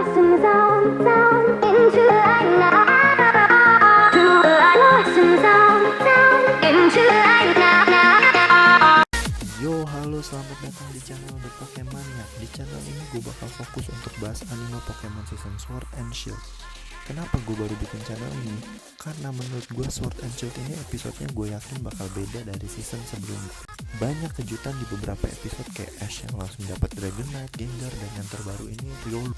Yo, halo, selamat datang di channel The Pokemon ya. Di channel ini gue bakal fokus untuk bahas anime Pokemon Season Sword and Shield. Kenapa gue baru bikin channel ini? Karena menurut gue Sword and Shield ini episodenya gue yakin bakal beda dari season sebelumnya. Banyak kejutan di beberapa episode kayak Ash yang langsung dapat Dragonite, Gengar, dan yang terbaru ini Riolu.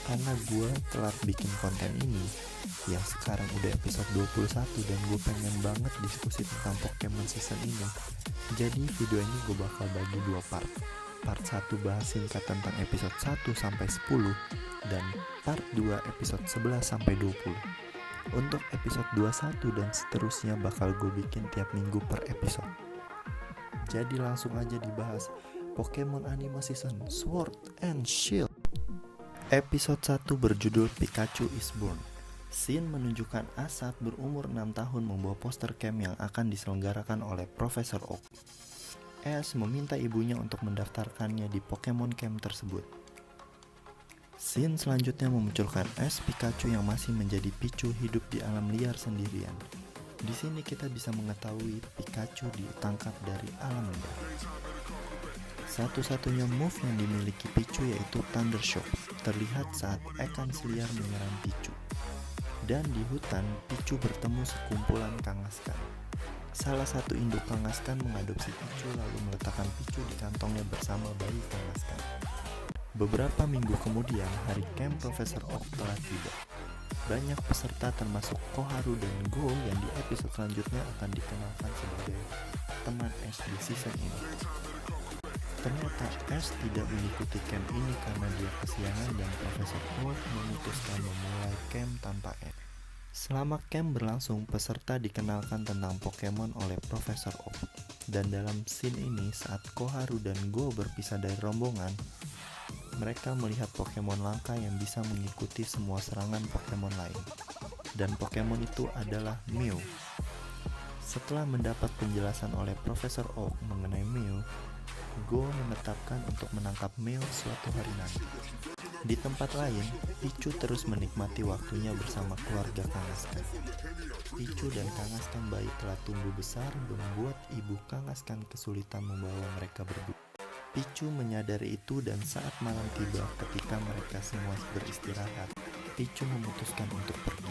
Karena gue telat bikin konten ini yang sekarang udah episode 21 dan gue pengen banget diskusi tentang Pokemon season ini. Jadi video ini gue bakal bagi dua part. Part 1 bahas singkat tentang episode 1 sampai 10 dan part 2 episode 11 sampai 20. Untuk episode 21 dan seterusnya bakal gue bikin tiap minggu per episode. Jadi langsung aja dibahas Pokemon anime season Sword and Shield. Episode 1 berjudul Pikachu is Born. Scene menunjukkan Ash saat berumur 6 tahun membawa poster camp yang akan diselenggarakan oleh Profesor Oak. Ash meminta ibunya untuk mendaftarkannya di Pokemon Camp tersebut. Scene selanjutnya memunculkan Ash Pikachu yang masih menjadi Pichu hidup di alam liar sendirian. Di sini kita bisa mengetahui Pikachu ditangkap dari alam liar. Satu-satunya move yang dimiliki Pichu yaitu Thunder Shock, terlihat saat Ekans liar menyerang Pichu. Dan di hutan, Pichu bertemu sekumpulan Kangaskhan. Salah satu induk Kangaskhan mengadopsi Pichu lalu meletakkan Pichu di kantongnya bersama bayi Kangaskhan. Beberapa minggu kemudian, hari camp Profesor Oak telah tiba. Banyak peserta termasuk Koharu dan Go yang di episode selanjutnya akan dikenalkan sebagai teman Ash di season ini. Ternyata Ash tidak mengikuti camp ini karena dia kesiangan dan Profesor Oak memutuskan memulai camp tanpa Ash. Selama camp berlangsung, peserta dikenalkan tentang Pokemon oleh Profesor Oak. Dan dalam scene ini, saat Koharu dan Go berpisah dari rombongan, mereka melihat Pokemon langka yang bisa mengikuti semua serangan Pokemon lain. Dan Pokemon itu adalah Mew. Setelah mendapat penjelasan oleh Profesor Oak mengenai Mew, Go menetapkan untuk menangkap Mew suatu hari nanti. Di tempat lain, Pichu terus menikmati waktunya bersama keluarga Kangaskhan. Pichu dan Kangaskhan bayi telah tumbuh besar membuat ibu Kangaskhan kesulitan membawa mereka berdua. Pichu menyadari itu dan saat malam tiba ketika mereka semua beristirahat, Pichu memutuskan untuk pergi.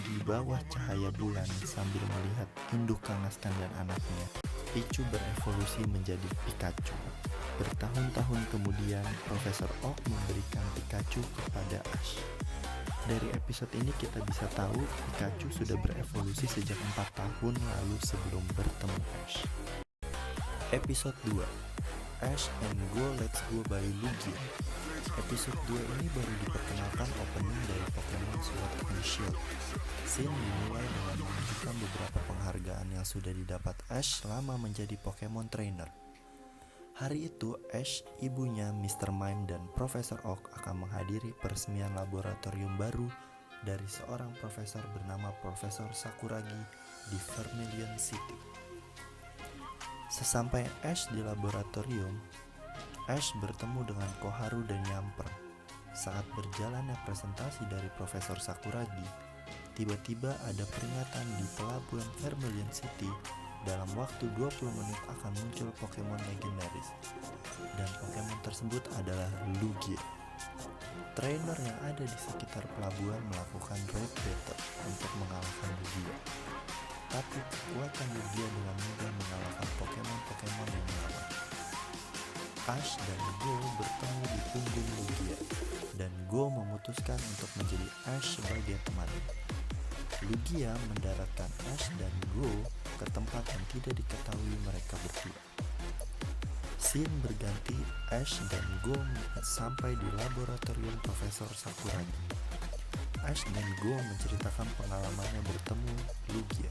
Di bawah cahaya bulan sambil melihat induk Kangaskhan dan anaknya, Pichu berevolusi menjadi Pikachu. Bertahun-tahun kemudian, Profesor Oak memberikan Pikachu kepada Ash. Dari episode ini kita bisa tahu Pikachu sudah berevolusi sejak 4 tahun lalu sebelum bertemu Ash. Episode 2, Ash and Go Let's Go by Lugia. Episode 2 ini baru diperkenalkan opening dari Pokemon Sword and Shield. Scene dimulai dengan menunjukkan beberapa penghargaan yang sudah didapat Ash selama menjadi Pokemon Trainer. Hari itu, Ash, ibunya, Mr. Mime, dan Profesor Oak akan menghadiri peresmian laboratorium baru dari seorang profesor bernama Profesor Sakuragi di Vermilion City. Sesampai Ash di laboratorium, Ash bertemu dengan Koharu dan Yamper. Saat berjalannya presentasi dari Profesor Sakuragi, tiba-tiba ada peringatan di pelabuhan Vermilion City. Dalam waktu 20 menit akan muncul Pokemon legendaris. Dan Pokemon tersebut adalah Lugia. Trainer yang ada di sekitar pelabuhan melakukan raid battle untuk mengalahkan Lugia. Tapi kekuatan Lugia dengan mudah mengalahkan Pokemon-Pokemon yang lain. Ash dan Go bertemu di punggung Lugia, dan Go memutuskan untuk menjadi Ash sebagai teman. Lugia mendaratkan Ash dan Go ke tempat yang tidak diketahui mereka berdua. Scene berganti, Ash dan Go sampai di laboratorium Profesor Sakuragi. Ash dan Go menceritakan pengalamannya bertemu Lugia,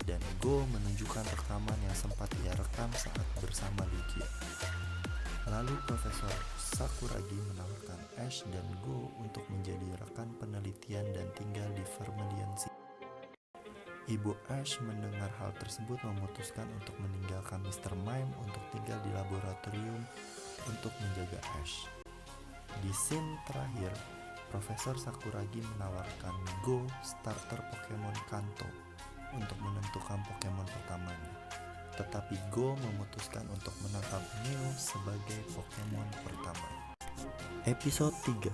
dan Go menunjukkan rekaman yang sempat ia rekam saat bersama Lugia. Lalu Profesor Sakuragi menawarkan Ash dan Go untuk menjadi rekan penelitian dan tinggal di Vermilion City. Ibu Ash mendengar hal tersebut memutuskan untuk meninggalkan Mr. Mime untuk tinggal di laboratorium untuk menjaga Ash. Di scene terakhir, Profesor Sakuragi menawarkan Go starter Pokemon Kanto untuk menentukan Pokemon pertamanya. Tetapi Go memutuskan untuk menangkap Mew sebagai Pokemon pertama. Episode 3,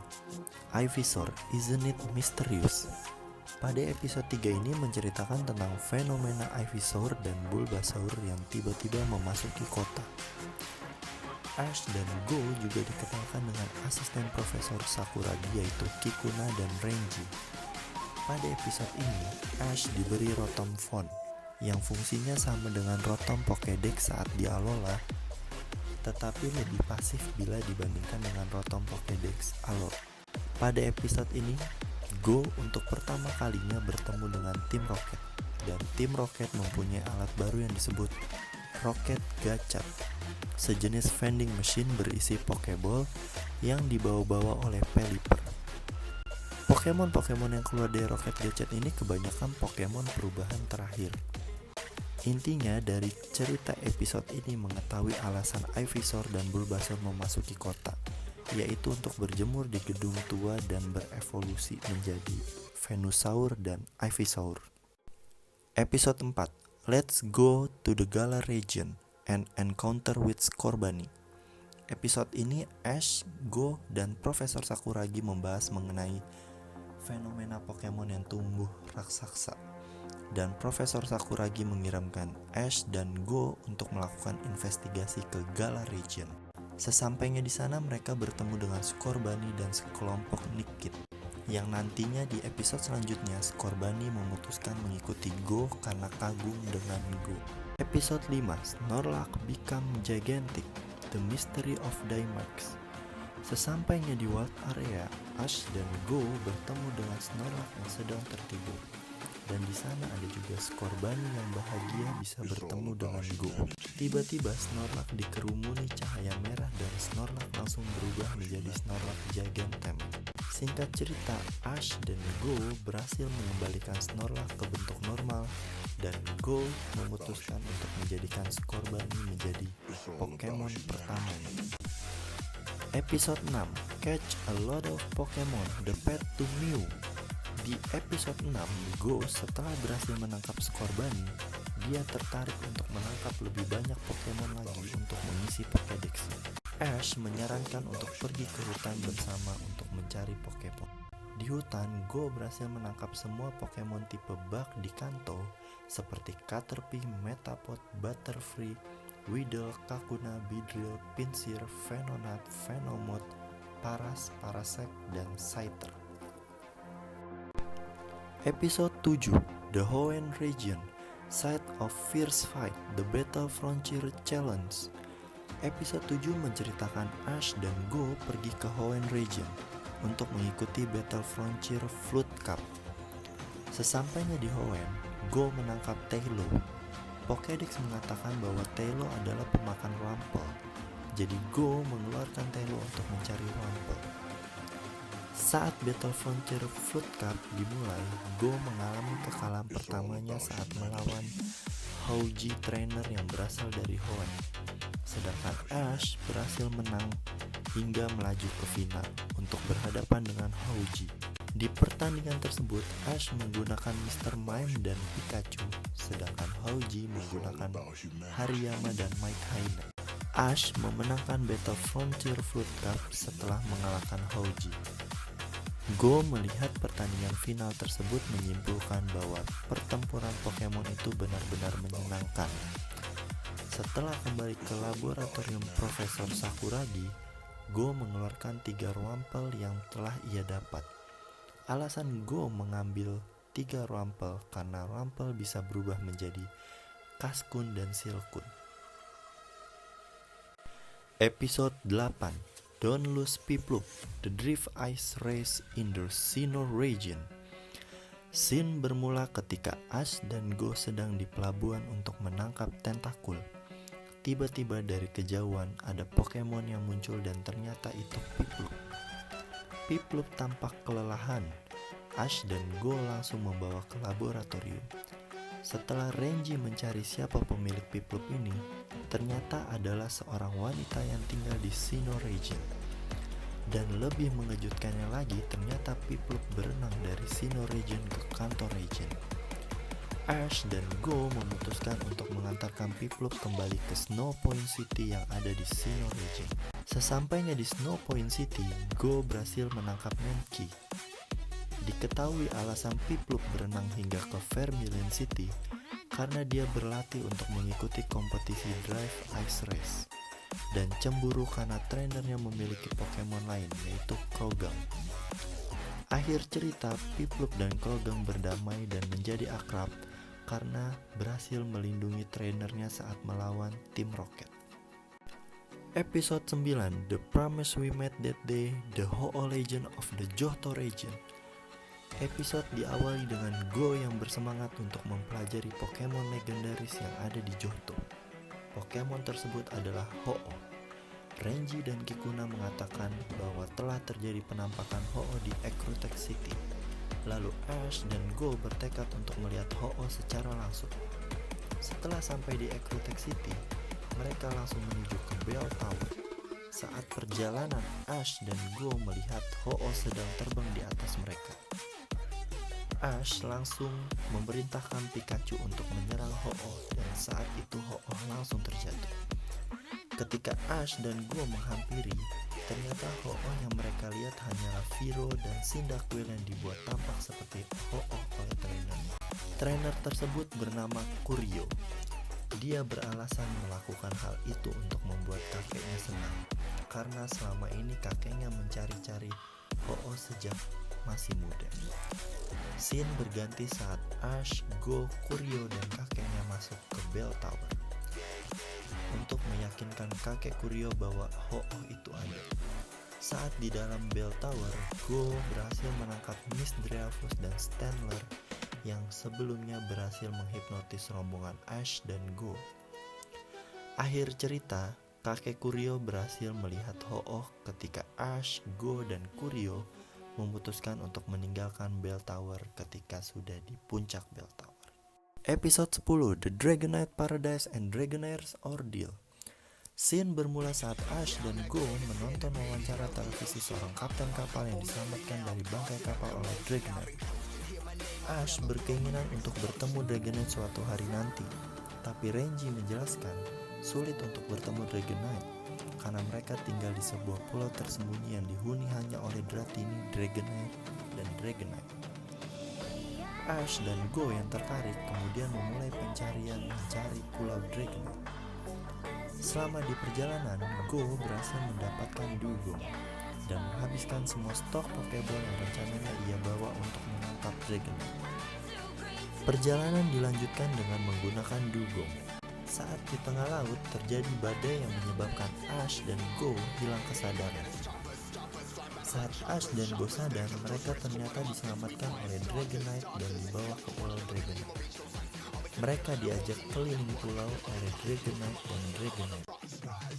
Ivysaur, Isn't It Mysterious? Pada episode 3 ini menceritakan tentang fenomena Ivysaur dan Bulbasaur yang tiba-tiba memasuki kota. Ash dan Go juga dikenalkan dengan asisten Profesor Sakuragi yaitu Kikuna dan Renji. Pada episode ini, Ash diberi Rotom Phone yang fungsinya sama dengan Rotom Pokédex saat di Alola, tetapi lebih pasif bila dibandingkan dengan Rotom Pokédex Alola. Pada episode ini, Go untuk pertama kalinya bertemu dengan Tim Rocket, dan Tim Rocket mempunyai alat baru yang disebut Rocket Gachap, sejenis vending machine berisi Pokeball yang dibawa-bawa oleh Pelipper. Pokemon-Pokemon yang keluar dari Rocket Gachap ini kebanyakan Pokemon perubahan terakhir. Intinya dari cerita episode ini mengetahui alasan Ivysaur dan Bulbasaur memasuki kota, yaitu untuk berjemur di gedung tua dan berevolusi menjadi Venusaur dan Ivysaur. Episode 4, Let's Go to the Galar Region and Encounter with Scorbunny. Episode ini Ash, Go, dan Profesor Sakuragi membahas mengenai fenomena Pokemon yang tumbuh raksasa. Dan Profesor Sakuragi mengirimkan Ash dan Go untuk melakukan investigasi ke Galar Region. Sesampainya di sana mereka bertemu dengan Scorbunny dan sekelompok Nickit, yang nantinya di episode selanjutnya Scorbunny memutuskan mengikuti Go karena kagum dengan Go. Episode 5, Snorlax Become Gigantic, The Mystery of Dynamax. Sesampainya di Wild Area, Ash dan Go bertemu dengan Snorlax yang sedang tertidur. Dan di sana ada juga Scorbunny yang bahagia bisa bertemu dengan Go. Tiba-tiba Snorlax dikerumuni cahaya merah dan Snorlax langsung berubah menjadi Snorlax Gigantem. Singkat cerita, Ash dan Go berhasil mengembalikan Snorlax ke bentuk normal dan Go memutuskan untuk menjadikan Scorbunny menjadi Pokemon pertamanya. Episode 6, Catch a Lot of Pokemon, The Path to Mew. Di episode 6, Go setelah berhasil menangkap Scorbunny, dia tertarik untuk menangkap lebih banyak Pokemon lagi untuk mengisi Pokédex. Ash menyarankan untuk pergi ke hutan bersama untuk mencari Pokemon. Di hutan, Go berhasil menangkap semua Pokemon tipe bug di Kanto seperti Caterpie, Metapod, Butterfree, Weedle, Kakuna, Beedrill, Pinsir, Venonat, Venomoth, Paras, Parasect, dan Scyther. Episode 7, The Hoenn Region, Site of Fierce Fight, The Battle Frontier Challenge. Episode 7 menceritakan Ash dan Go pergi ke Hoenn Region untuk mengikuti Battle Frontier Flood Cup. Sesampainya di Hoenn, Go menangkap Tailo. Pokédex mengatakan bahwa Tailo adalah pemakan Wurmple, jadi Go mengeluarkan Tailo untuk mencari Wurmple. Saat Battle Frontier Flood Cup dimulai, Go mengalami kekalahan pertamanya saat melawan Hauji trainer yang berasal dari Hoenn. Sedangkan Ash berhasil menang hingga melaju ke final untuk berhadapan dengan Hauji. Di pertandingan tersebut, Ash menggunakan Mr. Mime dan Pikachu, sedangkan Hauji menggunakan Hariyama dan Mike Haine. Ash memenangkan Battle Frontier Flood Cup setelah mengalahkan Hauji. Go melihat pertandingan final tersebut menyimpulkan bahwa pertempuran Pokemon itu benar-benar menyenangkan. Setelah kembali ke laboratorium Profesor Sakuragi, Go mengeluarkan 3 Wurmple yang telah ia dapat. Alasan Go mengambil 3 Wurmple karena Wurmple bisa berubah menjadi Cascoon dan Silcoon. Episode 8, Don't Lose Piplup, The Drift Ice Race in the Sinnoh Region. Scene bermula ketika Ash dan Go sedang di pelabuhan untuk menangkap Tentacool. Tiba-tiba dari kejauhan ada Pokemon yang muncul dan ternyata itu Piplup. Piplup tampak kelelahan. Ash dan Go langsung membawa ke laboratorium. Setelah Renji mencari siapa pemilik Piplup ini, ternyata adalah seorang wanita yang tinggal di Sinnoh Region. Dan lebih mengejutkannya lagi, ternyata Piplup berenang dari Sinnoh Region ke Kanto Region. Ash dan Go memutuskan untuk mengantarkan Piplup kembali ke Snow Point City yang ada di Sinnoh Region. Sesampainya di Snow Point City, Go berhasil menangkap Mankey. Diketahui alasan Piplup berenang hingga ke Vermilion City karena dia berlatih untuk mengikuti kompetisi Drive Ice Race dan cemburu karena trainernya memiliki Pokemon lain yaitu Croagunk. Akhir cerita, Piplup dan Croagunk berdamai dan menjadi akrab karena berhasil melindungi trainernya saat melawan Team Rocket. Episode 9, The Promise We Made That Day, The Ho-Oh Legend of the Johto Region. Episode diawali dengan Go yang bersemangat untuk mempelajari Pokemon legendaris yang ada di Johto. Pokemon tersebut adalah Ho-Oh. Renji dan Kikuna mengatakan bahwa telah terjadi penampakan Ho-Oh di Ecruteak City. Lalu Ash dan Go bertekad untuk melihat Ho-Oh secara langsung. Setelah sampai di Ecruteak City, mereka langsung menuju ke Bell Tower. Saat perjalanan, Ash dan Go melihat Ho-Oh sedang terbang di atas mereka. Ash langsung memerintahkan Pikachu untuk menyerang Ho-Oh dan saat itu Ho-Oh langsung terjatuh. Ketika Ash dan Go menghampiri, ternyata Ho-Oh yang mereka lihat hanyalah Viro dan Cyndaquil yang dibuat tampak seperti Ho-Oh oleh trainernya. Trainer tersebut bernama Kurio. Dia beralasan melakukan hal itu untuk membuat kakeknya senang, karena selama ini kakeknya mencari-cari Ho-Oh sejak masih muda. Scene berganti saat Ash, Go, Kurio, dan kakeknya masuk ke Bell Tower untuk meyakinkan kakek Kurio bahwa Ho-Oh itu ada. Saat di dalam Bell Tower, Go berhasil menangkap Miss Dreyfus dan Stantler yang sebelumnya berhasil menghipnotis rombongan Ash dan Go. Akhir cerita, kakek Kurio berhasil melihat Ho-Oh ketika Ash, Go, dan Kurio memutuskan untuk meninggalkan Bell Tower ketika sudah di puncak Bell Tower. Episode 10, The Dragonite Paradise and Dragonaire's Ordeal. Scene bermula saat Ash dan Go menonton wawancara televisi seorang kapten kapal yang diselamatkan dari bangkai kapal oleh Dragonite. Ash berkeinginan untuk bertemu Dragonite suatu hari nanti, tapi Renji menjelaskan sulit untuk bertemu Dragonite karena mereka tinggal di sebuah pulau tersembunyi yang dihuni hanya oleh Dratini, Dragonite, dan Dragonite. Ash dan Go yang tertarik kemudian memulai pencarian mencari pulau Dragonite. Selama di perjalanan, Go berhasil mendapatkan Dugong dan menghabiskan semua stok Pokeball yang rencananya ia bawa untuk menangkap Dragonite. Perjalanan dilanjutkan dengan menggunakan Dugong. Saat di tengah laut terjadi badai yang menyebabkan Ash dan Go hilang kesadaran. Saat Ash dan Go sadar, mereka ternyata diselamatkan oleh Dragonite dan dibawa ke pulau Dragonite. Mereka diajak keliling pulau oleh Dragonite dan Dragonite.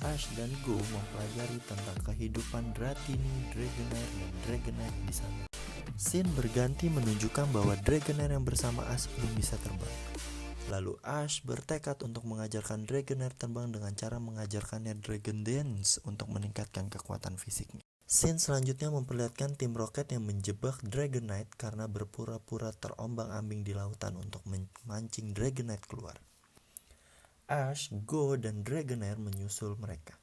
Ash dan Go mempelajari tentang kehidupan Dratini, Dragonair, dan Dragonite di sana. Scene berganti menunjukkan bahwa Dragonair yang bersama Ash belum bisa terbang. Lalu Ash bertekad untuk mengajarkan Dragonair terbang dengan cara mengajarkannya Dragon Dance untuk meningkatkan kekuatan fisiknya. Scene selanjutnya memperlihatkan tim Rocket yang menjebak Dragonite karena berpura-pura terombang-ambing di lautan untuk memancing Dragonite keluar. Ash, Go, dan Dragonair menyusul mereka.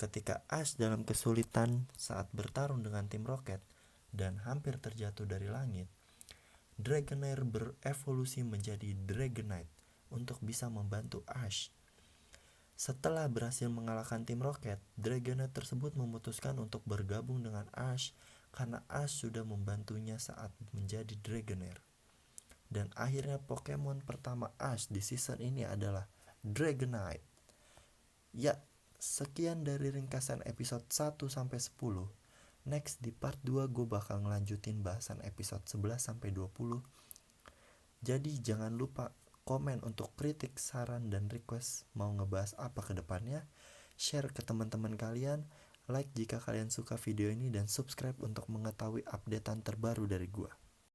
Ketika Ash dalam kesulitan saat bertarung dengan tim Rocket dan hampir terjatuh dari langit, Dragonair berevolusi menjadi Dragonite untuk bisa membantu Ash. Setelah berhasil mengalahkan tim Rocket, Dragonite tersebut memutuskan untuk bergabung dengan Ash karena Ash sudah membantunya saat menjadi Dragonair. Dan akhirnya Pokemon pertama Ash di season ini adalah Dragonite. Ya, sekian dari ringkasan episode 1-10. Next di part 2 gue bakal ngelanjutin bahasan episode 11-20. Jadi jangan lupa komen untuk kritik, saran, dan request mau ngebahas apa ke depannya. Share ke teman-teman kalian. Like jika kalian suka video ini dan subscribe untuk mengetahui updatean terbaru dari gue.